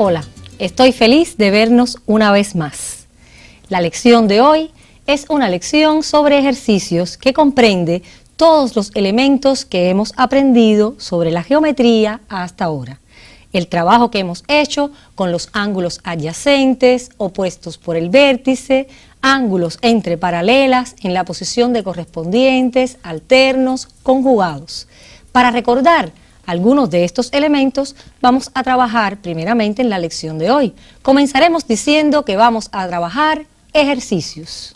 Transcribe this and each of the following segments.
Hola, estoy feliz de vernos una vez más. La lección de hoy es una lección sobre ejercicios que comprende todos los elementos que hemos aprendido sobre la geometría hasta ahora. El trabajo que hemos hecho con los ángulos adyacentes, opuestos por el vértice, ángulos entre paralelas en la posición de correspondientes, alternos, conjugados. Para recordar algunos de estos elementos, vamos a trabajar primeramente en la lección de hoy. Comenzaremos diciendo que vamos a trabajar ejercicios.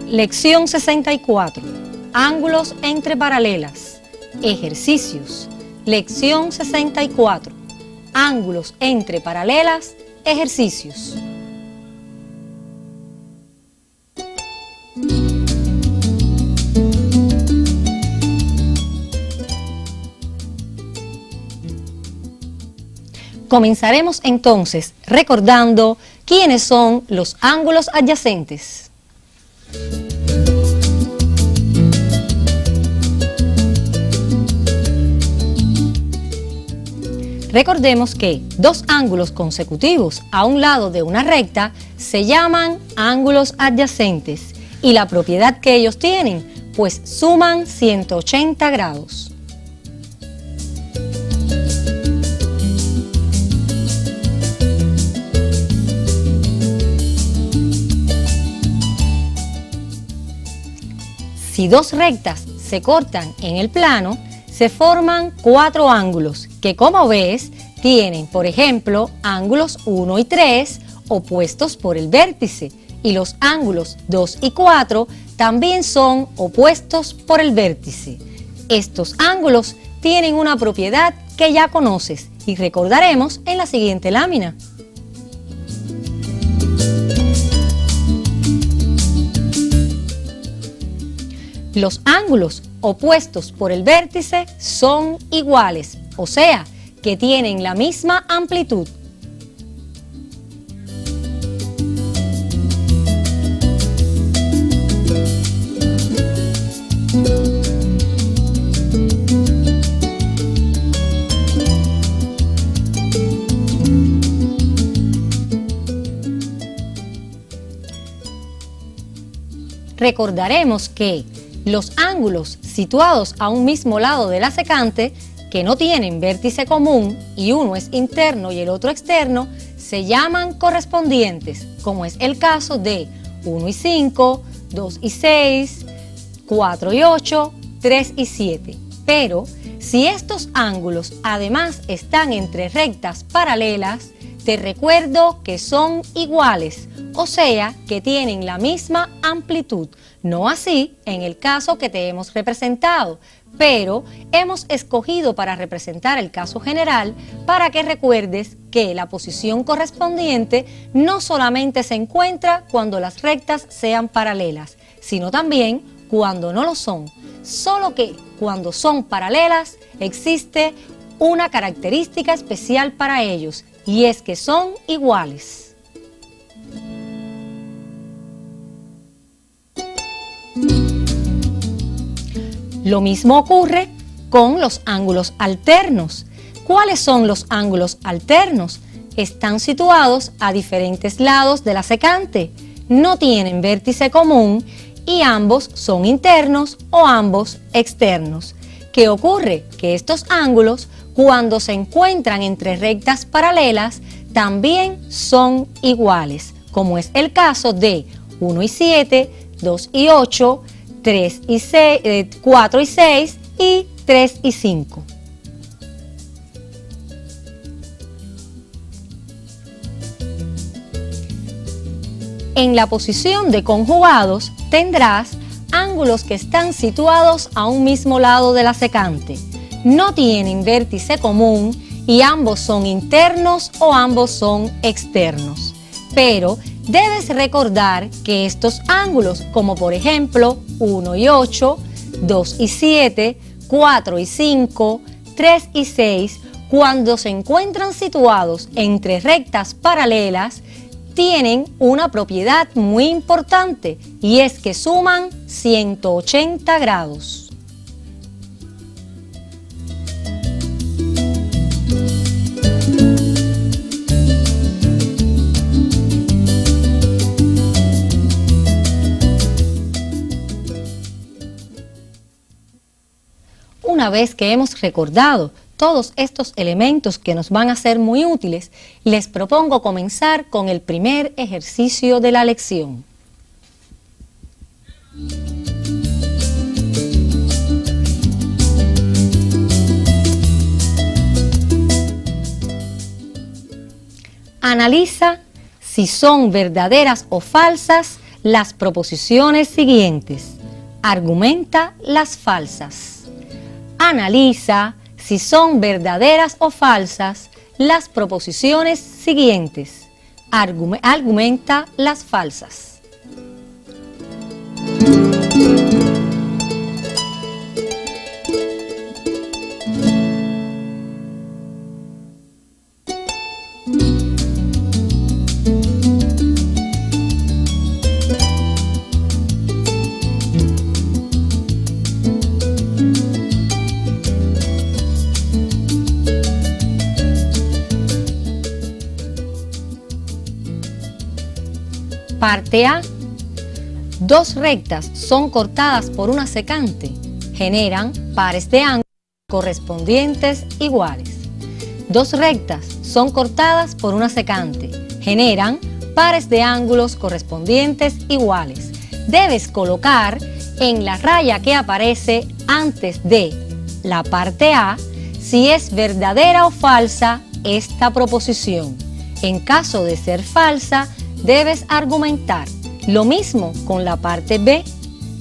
Lección 64. Ángulos entre paralelas. Ejercicios. Lección 64. Ángulos entre paralelas. Ejercicios. Comenzaremos entonces recordando quiénes son los ángulos adyacentes. Recordemos que dos ángulos consecutivos a un lado de una recta se llaman ángulos adyacentes y la propiedad que ellos tienen, pues suman 180 grados. Si dos rectas se cortan en el plano, se forman cuatro ángulos que, como ves, tienen, por ejemplo, ángulos 1 y 3 opuestos por el vértice, y los ángulos 2 y 4 también son opuestos por el vértice. Estos ángulos tienen una propiedad que ya conoces y recordaremos en la siguiente lámina. Los ángulos opuestos por el vértice son iguales, o sea, que tienen la misma amplitud. Recordaremos que los ángulos situados a un mismo lado de la secante, que no tienen vértice común y uno es interno y el otro externo, se llaman correspondientes, como es el caso de 1 y 5, 2 y 6, 4 y 8, 3 y 7. Pero si estos ángulos además están entre rectas paralelas, te recuerdo que son iguales, o sea, que tienen la misma amplitud. No así en el caso que te hemos representado, pero hemos escogido para representar el caso general para que recuerdes que la posición correspondiente no solamente se encuentra cuando las rectas sean paralelas, sino también cuando no lo son. Solo que cuando son paralelas existe una característica especial para ellos, y es que son iguales. Lo mismo ocurre con los ángulos alternos. ¿Cuáles son los ángulos alternos? Están situados a diferentes lados de la secante, no tienen vértice común y ambos son internos o ambos externos. ¿Qué ocurre? Que estos ángulos, cuando se encuentran entre rectas paralelas, también son iguales, como es el caso de 1 y 7, 2 y 8, 3 y 6, 4 y 6 y 3 y 5. En la posición de conjugados tendrás ángulos que están situados a un mismo lado de la secante, no tienen vértice común y ambos son internos o ambos son externos. Pero debes recordar que estos ángulos, como por ejemplo 1 y 8, 2 y 7, 4 y 5, 3 y 6, cuando se encuentran situados entre rectas paralelas, tienen una propiedad muy importante y es que suman 180 grados. Una vez que hemos recordado todos estos elementos que nos van a ser muy útiles, les propongo comenzar con el primer ejercicio de la lección. Analiza si son verdaderas o falsas las proposiciones siguientes. Argumenta las falsas. Analiza si son verdaderas o falsas las proposiciones siguientes. Argumenta las falsas. Parte A. Dos rectas son cortadas por una secante, generan pares de ángulos correspondientes iguales. Dos rectas son cortadas por una secante, generan pares de ángulos correspondientes iguales. Debes colocar en la raya que aparece antes de la parte A si es verdadera o falsa esta proposición. En caso de ser falsa, debes argumentar. Lo mismo con la parte B.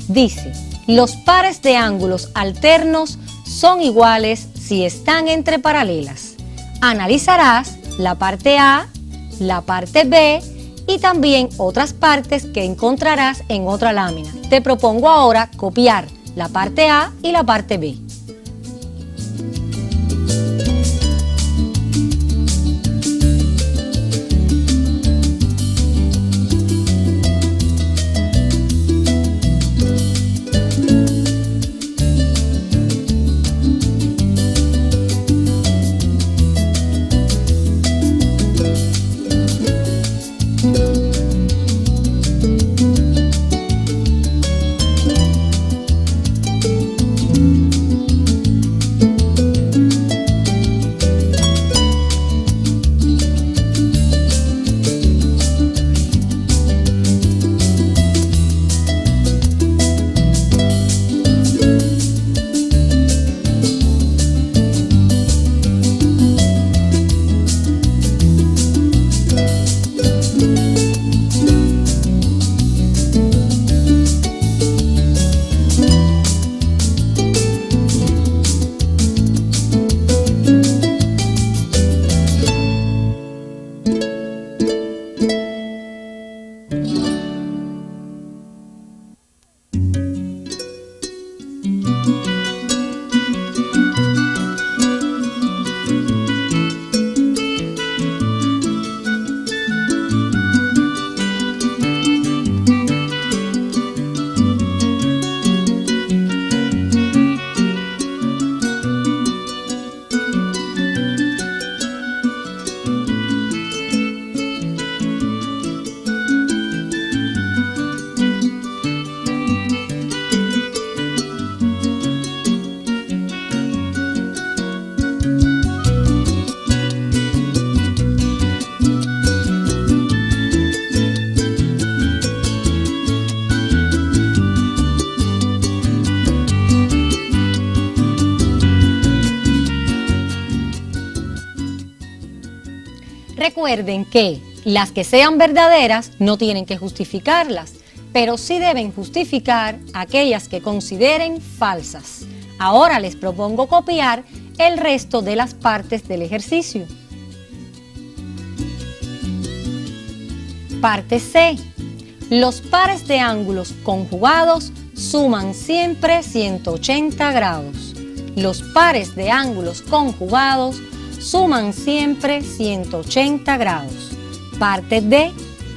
Dice, los pares de ángulos alternos son iguales si están entre paralelas. Analizarás la parte A, la parte B y también otras partes que encontrarás en otra lámina. Te propongo ahora copiar la parte A y la parte B. Recuerden que las que sean verdaderas no tienen que justificarlas, pero sí deben justificar aquellas que consideren falsas. Ahora les propongo copiar el resto de las partes del ejercicio. Parte C. Los pares de ángulos conjugados suman siempre 180 grados. Los pares de ángulos conjugados suman siempre 180 grados. Parte D.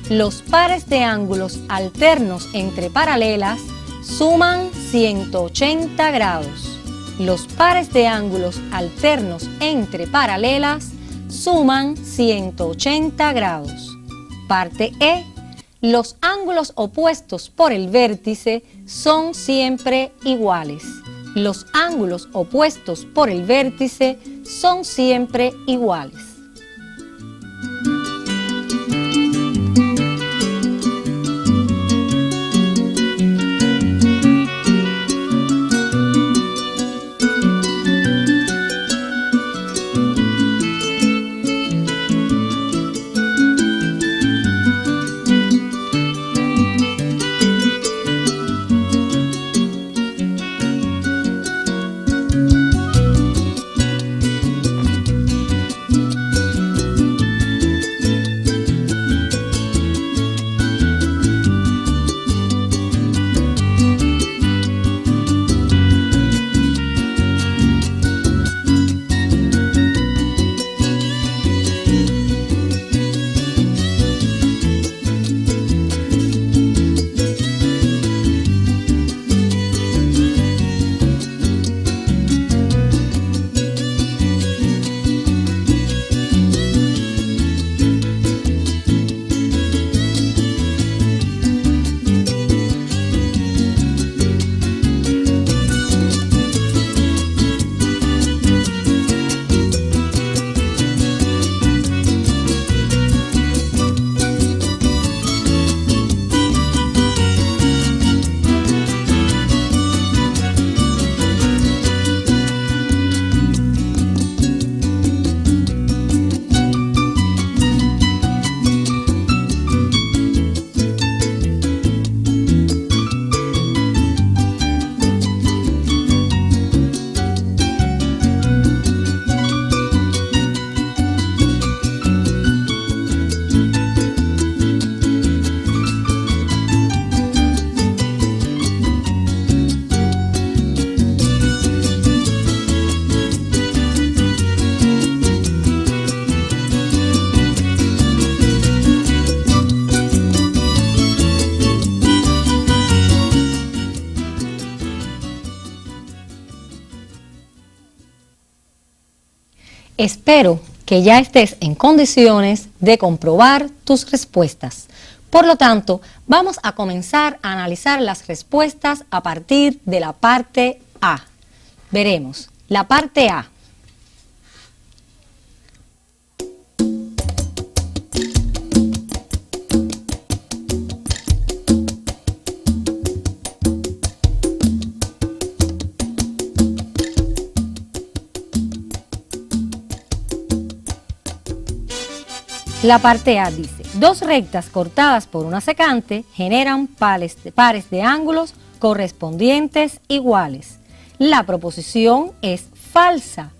Los pares de ángulos alternos entre paralelas suman 180 grados. Los pares de ángulos alternos entre paralelas suman 180 grados. Parte E. Los ángulos opuestos por el vértice son siempre iguales. Los ángulos opuestos por el vértice son siempre iguales. Espero que ya estés en condiciones de comprobar tus respuestas. Por lo tanto, vamos a comenzar a analizar las respuestas a partir de la parte A. Veremos la parte A. La parte A dice, dos rectas cortadas por una secante generan pares de ángulos correspondientes iguales. La proposición es falsa.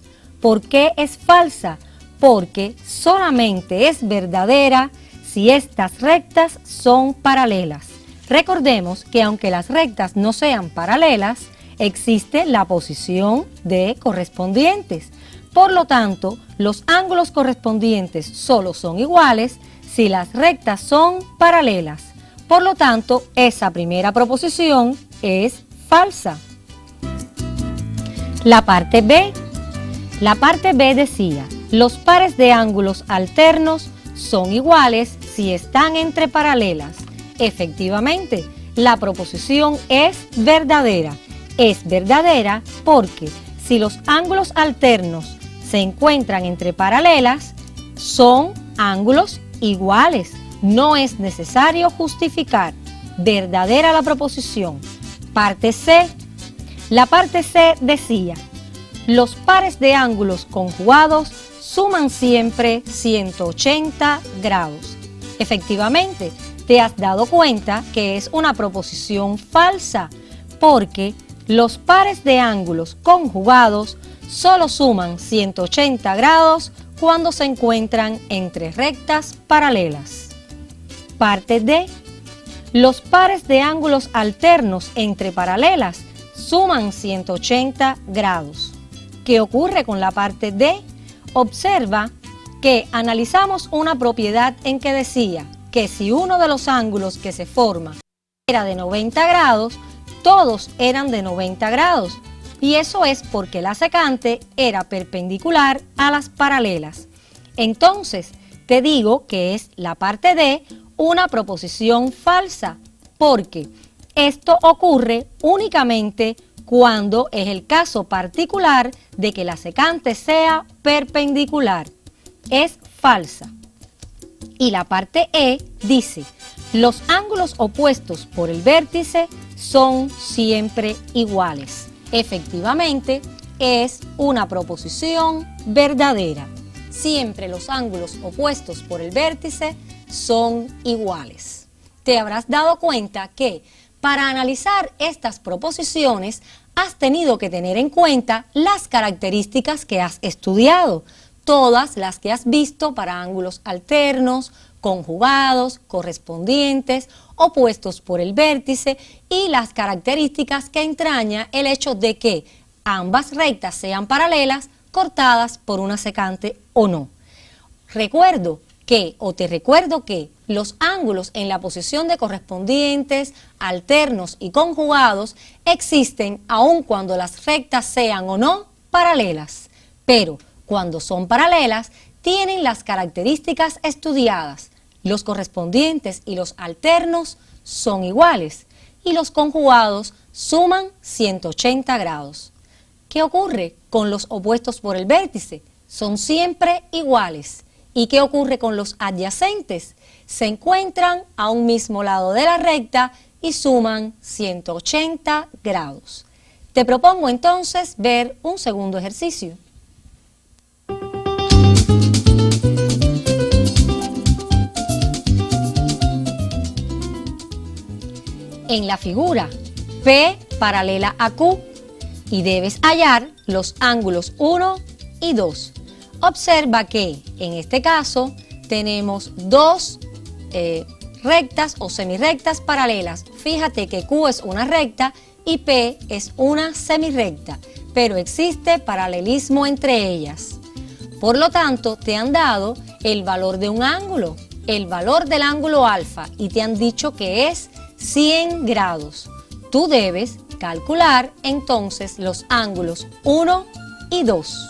¿Por qué es falsa? Porque solamente es verdadera si estas rectas son paralelas. Recordemos que aunque las rectas no sean paralelas, existe la posición de correspondientes. Por lo tanto, los ángulos correspondientes solo son iguales si las rectas son paralelas. Por lo tanto, esa primera proposición es falsa. La parte B. La parte B decía, los pares de ángulos alternos son iguales si están entre paralelas. Efectivamente, la proposición es verdadera. Es verdadera porque si los ángulos alternos se encuentran entre paralelas, son ángulos iguales. No es necesario justificar. Verdadera la proposición. Parte C. La parte C decía, los pares de ángulos conjugados suman siempre 180 grados. Efectivamente, te has dado cuenta que es una proposición falsa, porque los pares de ángulos conjugados solo suman 180 grados cuando se encuentran entre rectas paralelas. Parte D. Los pares de ángulos alternos entre paralelas suman 180 grados. ¿Qué ocurre con la parte D? Observa que analizamos una propiedad en que decía que si uno de los ángulos que se forma era de 90 grados, todos eran de 90 grados. Y eso es porque la secante era perpendicular a las paralelas. Entonces, te digo que es la parte D una proposición falsa, porque esto ocurre únicamente cuando es el caso particular de que la secante sea perpendicular. Es falsa. Y la parte E dice, los ángulos opuestos por el vértice son siempre iguales. Efectivamente, es una proposición verdadera. Siempre los ángulos opuestos por el vértice son iguales. Te habrás dado cuenta que para analizar estas proposiciones has tenido que tener en cuenta las características que has estudiado, todas las que has visto para ángulos alternos, conjugados, correspondientes, opuestos por el vértice y las características que entraña el hecho de que ambas rectas sean paralelas, cortadas por una secante o no. Te recuerdo que los ángulos en la posición de correspondientes, alternos y conjugados existen aun cuando las rectas sean o no paralelas, pero cuando son paralelas tienen las características estudiadas. Los correspondientes y los alternos son iguales y los conjugados suman 180 grados. ¿Qué ocurre con los opuestos por el vértice? Son siempre iguales. ¿Y qué ocurre con los adyacentes? Se encuentran a un mismo lado de la recta y suman 180 grados. Te propongo entonces ver un segundo ejercicio. En la figura, P paralela a Q y debes hallar los ángulos 1 y 2. Observa que en este caso tenemos dos rectas o semirrectas paralelas. Fíjate que Q es una recta y P es una semirrecta, pero existe paralelismo entre ellas. Por lo tanto, te han dado el valor de un ángulo, el valor del ángulo alfa, y te han dicho que es 100 grados. Tú debes calcular entonces los ángulos 1 y 2.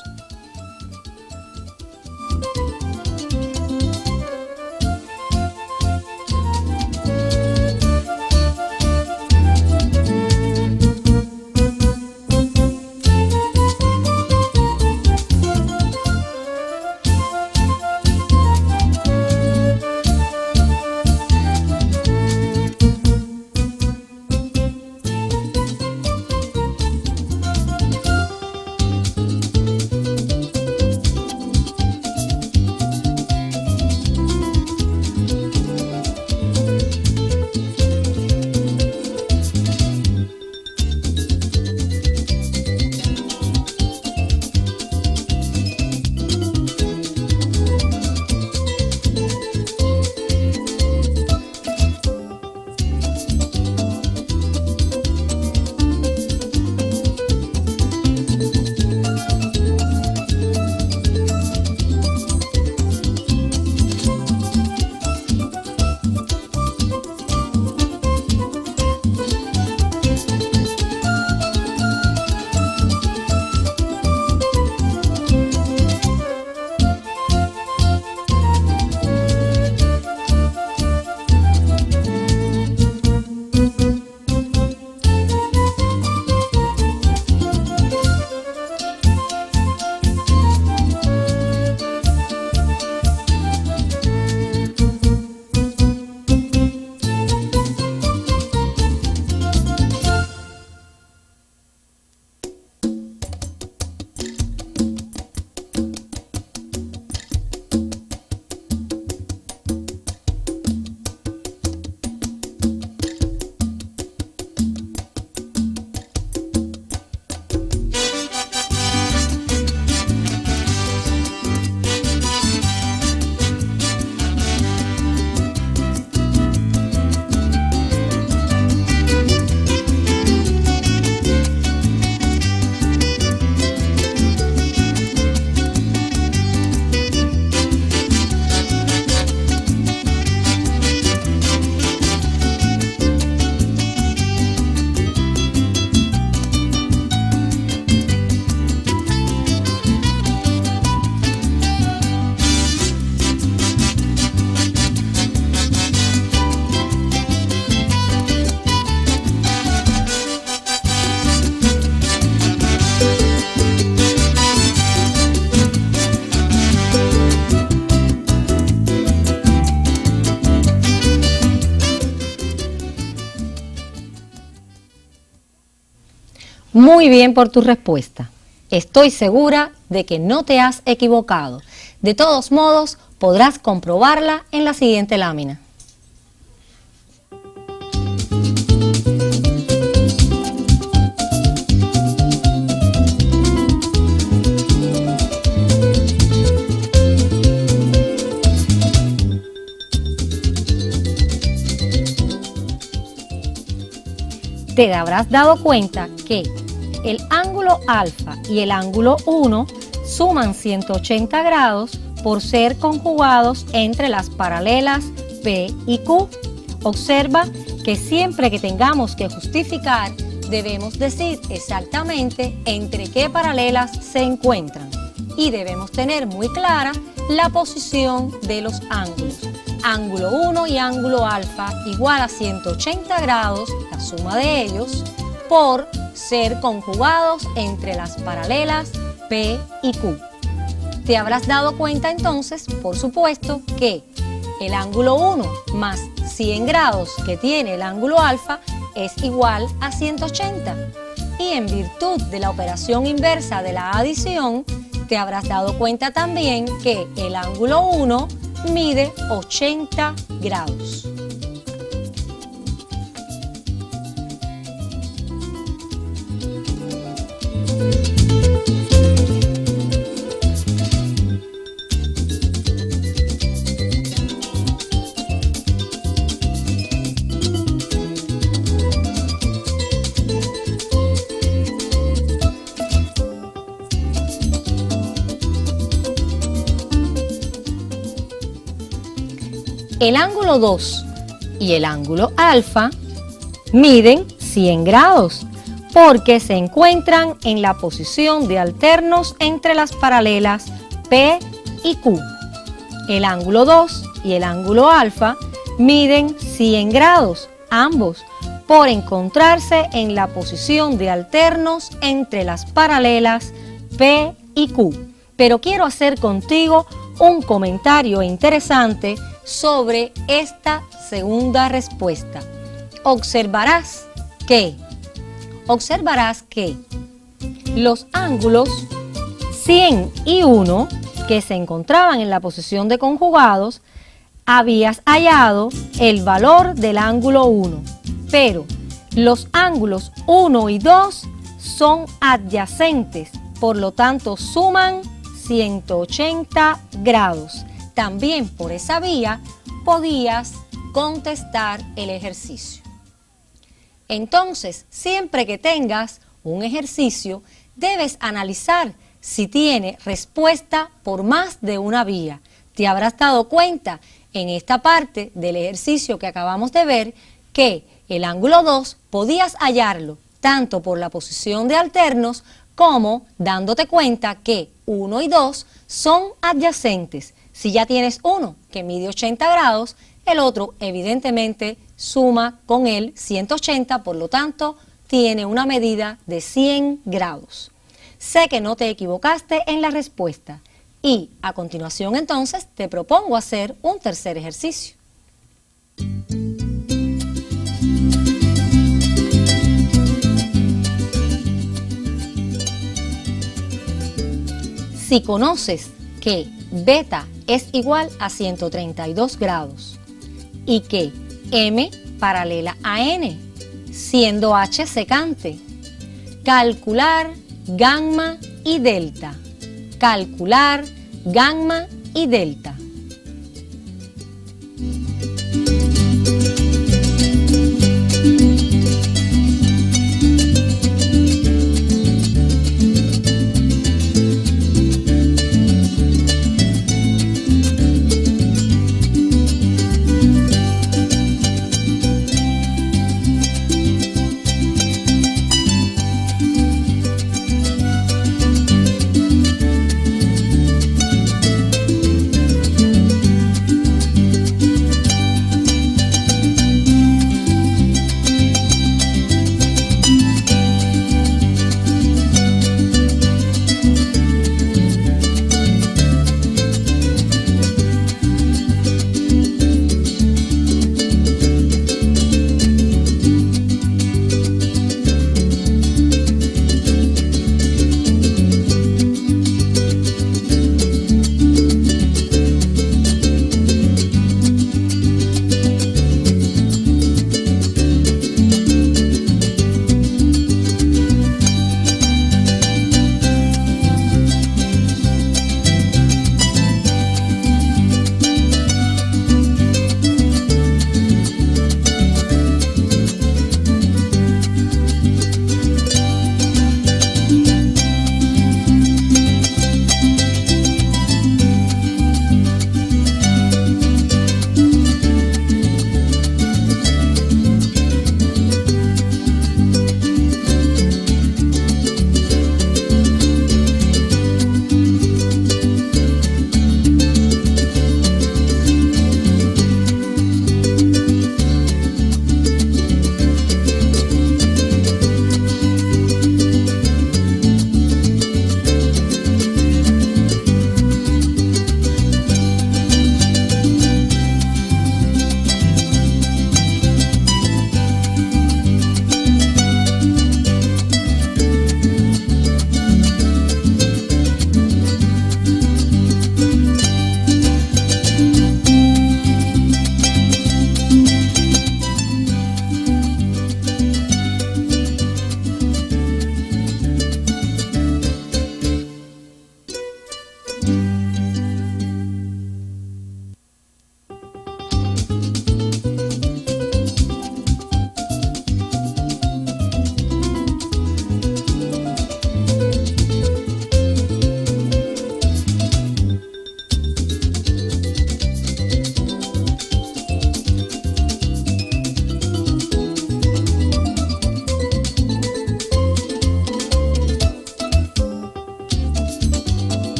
Muy bien por tu respuesta. Estoy segura de que no te has equivocado. De todos modos, podrás comprobarla en la siguiente lámina. Te habrás dado cuenta que el ángulo alfa y el ángulo 1 suman 180 grados por ser conjugados entre las paralelas P y Q. Observa que siempre que tengamos que justificar, debemos decir exactamente entre qué paralelas se encuentran y debemos tener muy clara la posición de los ángulos. Ángulo 1 y ángulo alfa igual a 180 grados, la suma de ellos, por ser conjugados entre las paralelas P y Q. Te habrás dado cuenta entonces, por supuesto, que el ángulo 1 más 100 grados que tiene el ángulo alfa es igual a 180. Y en virtud de la operación inversa de la adición, te habrás dado cuenta también que el ángulo 1 mide 80 grados. El ángulo 2 y el ángulo alfa miden 100 grados porque se encuentran en la posición de alternos entre las paralelas P y Q. El ángulo 2 y el ángulo alfa miden 100 grados, ambos, por encontrarse en la posición de alternos entre las paralelas P y Q. Pero quiero hacer contigo un comentario interesante sobre esta segunda respuesta. Observarás que los ángulos 100 y 1 que se encontraban en la posición de conjugados, habías hallado el valor del ángulo 1, pero los ángulos 1 y 2 son adyacentes, por lo tanto suman 180 grados. También por esa vía podías contestar el ejercicio. Entonces, siempre que tengas un ejercicio, debes analizar si tiene respuesta por más de una vía. Te habrás dado cuenta en esta parte del ejercicio que acabamos de ver que el ángulo 2 podías hallarlo tanto por la posición de alternos como dándote cuenta que 1 y 2 son adyacentes. Si ya tienes uno que mide 80 grados, el otro evidentemente suma con él 180, por lo tanto tiene una medida de 100 grados. Sé que no te equivocaste en la respuesta y a continuación entonces te propongo hacer un tercer ejercicio. Si conoces que beta es igual a 132 grados y que M paralela a N, siendo H secante, calcular gamma y delta. Calcular gamma y delta.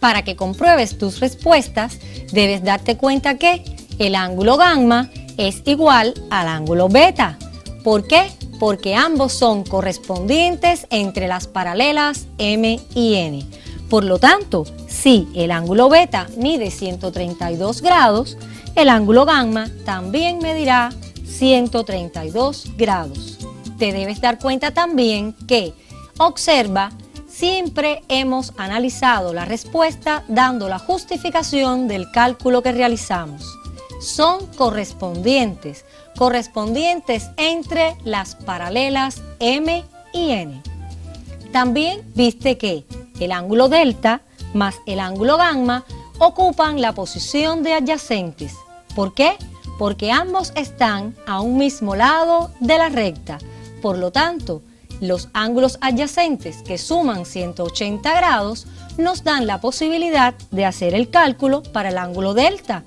Para que compruebes tus respuestas, debes darte cuenta que el ángulo gamma es igual al ángulo beta. ¿Por qué? Porque ambos son correspondientes entre las paralelas M y N. Por lo tanto, si el ángulo beta mide 132 grados, el ángulo gamma también medirá 132 grados. Te debes dar cuenta también que, observa, siempre hemos analizado la respuesta dando la justificación del cálculo que realizamos. Son correspondientes entre las paralelas M y N. También viste que el ángulo delta más el ángulo gamma ocupan la posición de adyacentes. ¿Por qué? Porque ambos están a un mismo lado de la recta. Por lo tanto, los ángulos adyacentes que suman 180 grados nos dan la posibilidad de hacer el cálculo para el ángulo delta.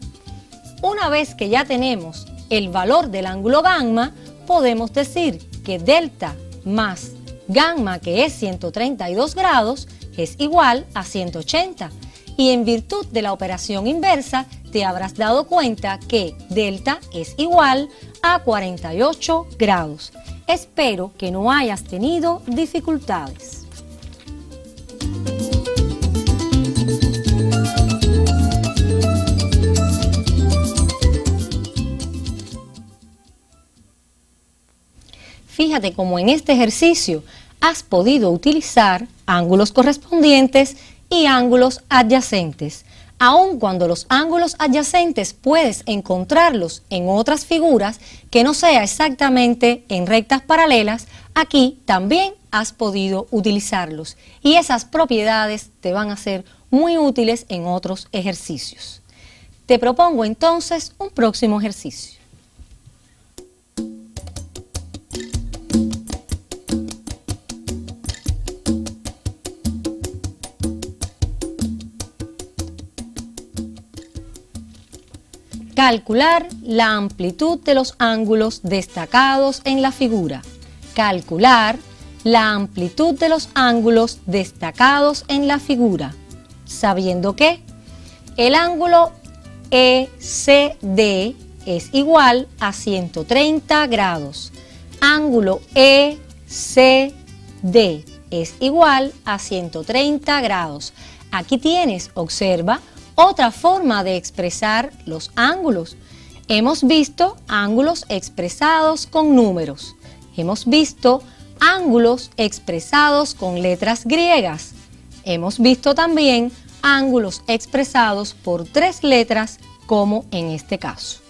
Una vez que ya tenemos el valor del ángulo gamma, podemos decir que delta más gamma, que es 132 grados, es igual a 180. Y en virtud de la operación inversa, te habrás dado cuenta que delta es igual a 48 grados. Espero que no hayas tenido dificultades. Fíjate cómo en este ejercicio has podido utilizar ángulos correspondientes y ángulos adyacentes. Aun cuando los ángulos adyacentes puedes encontrarlos en otras figuras que no sea exactamente en rectas paralelas, aquí también has podido utilizarlos y esas propiedades te van a ser muy útiles en otros ejercicios. Te propongo entonces un próximo ejercicio. Calcular la amplitud de los ángulos destacados en la figura. Calcular la amplitud de los ángulos destacados en la figura, sabiendo que el ángulo ECD es igual a 130 grados. Ángulo ECD es igual a 130 grados. Aquí tienes, observa, otra forma de expresar los ángulos. Hemos visto ángulos expresados con números. Hemos visto ángulos expresados con letras griegas. Hemos visto también ángulos expresados por 3 letras, como en este caso.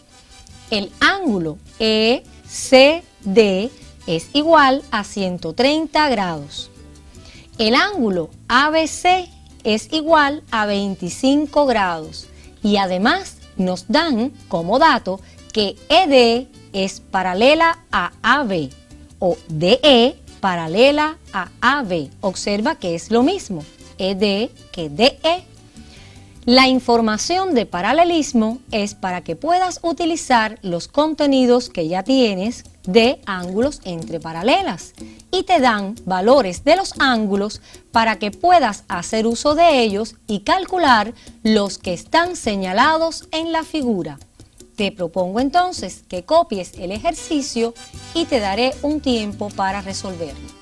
El ángulo ECD es igual a 130 grados. El ángulo ABC es igual a 25 grados y además nos dan como dato que ED es paralela a AB o DE paralela a AB. Observa que es lo mismo ED que DE. La información de paralelismo es para que puedas utilizar los contenidos que ya tienes de ángulos entre paralelas y te dan valores de los ángulos para que puedas hacer uso de ellos y calcular los que están señalados en la figura. Te propongo entonces que copies el ejercicio y te daré un tiempo para resolverlo.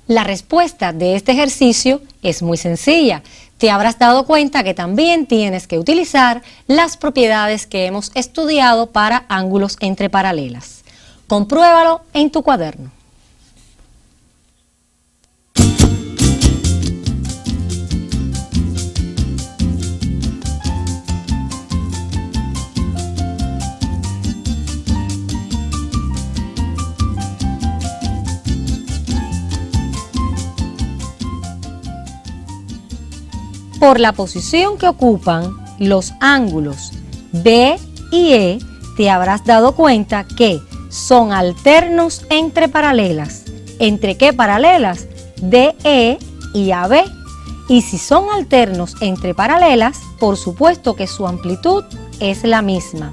La respuesta de este ejercicio es muy sencilla. Te habrás dado cuenta que también tienes que utilizar las propiedades que hemos estudiado para ángulos entre paralelas. Compruébalo en tu cuaderno. Por la posición que ocupan los ángulos B y E, te habrás dado cuenta que son alternos entre paralelas. ¿Entre qué paralelas? DE y AB. Y si son alternos entre paralelas, por supuesto que su amplitud es la misma.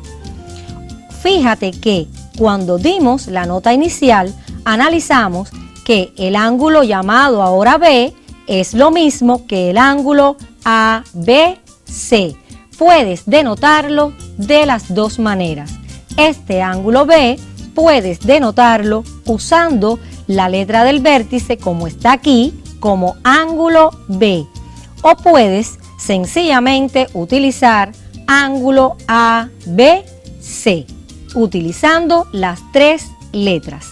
Fíjate que cuando dimos la nota inicial, analizamos que el ángulo llamado ahora B es lo mismo que el ángulo ABC. Puedes denotarlo de las dos maneras. Este ángulo B puedes denotarlo usando la letra del vértice como está aquí, como ángulo B. O puedes sencillamente utilizar ángulo ABC, utilizando las tres letras.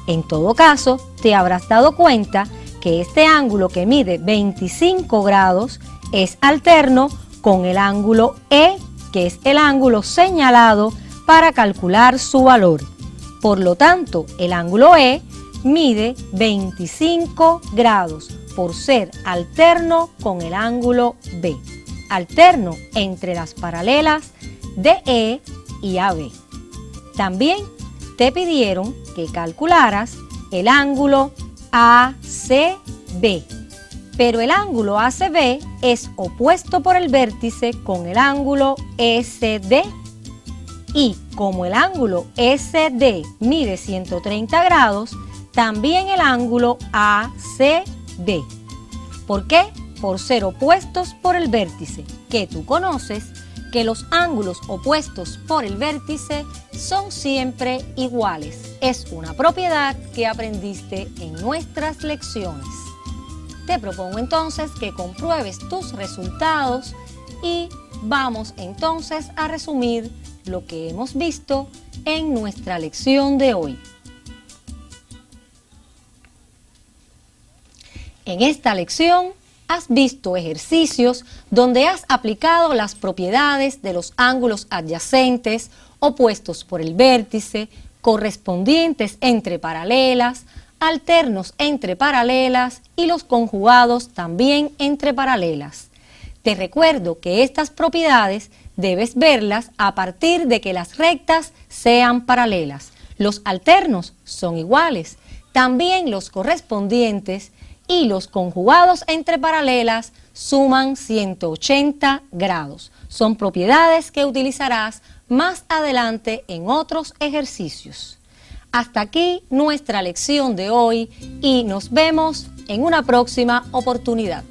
En todo caso, te habrás dado cuenta que este ángulo que mide 25 grados es alterno con el ángulo E, que es el ángulo señalado para calcular su valor. Por lo tanto, el ángulo E mide 25 grados por ser alterno con el ángulo B, alterno entre las paralelas DE y AB. También te pidieron que calcularas el ángulo ACB, pero el ángulo ACB es opuesto por el vértice con el ángulo SD, y como el ángulo SD mide 130 grados, también el ángulo ACB. ¿Por qué? Por ser opuestos por el vértice, que tú conoces que los ángulos opuestos por el vértice son siempre iguales. Es una propiedad que aprendiste en nuestras lecciones. Te propongo entonces que compruebes tus resultados y vamos entonces a resumir lo que hemos visto en nuestra lección de hoy. En esta lección has visto ejercicios donde has aplicado las propiedades de los ángulos adyacentes, opuestos por el vértice, correspondientes entre paralelas, alternos entre paralelas y los conjugados también entre paralelas. Te recuerdo que estas propiedades debes verlas a partir de que las rectas sean paralelas. Los alternos son iguales, también los correspondientes y los conjugados entre paralelas suman 180 grados. Son propiedades que utilizarás más adelante en otros ejercicios. Hasta aquí nuestra lección de hoy y nos vemos en una próxima oportunidad.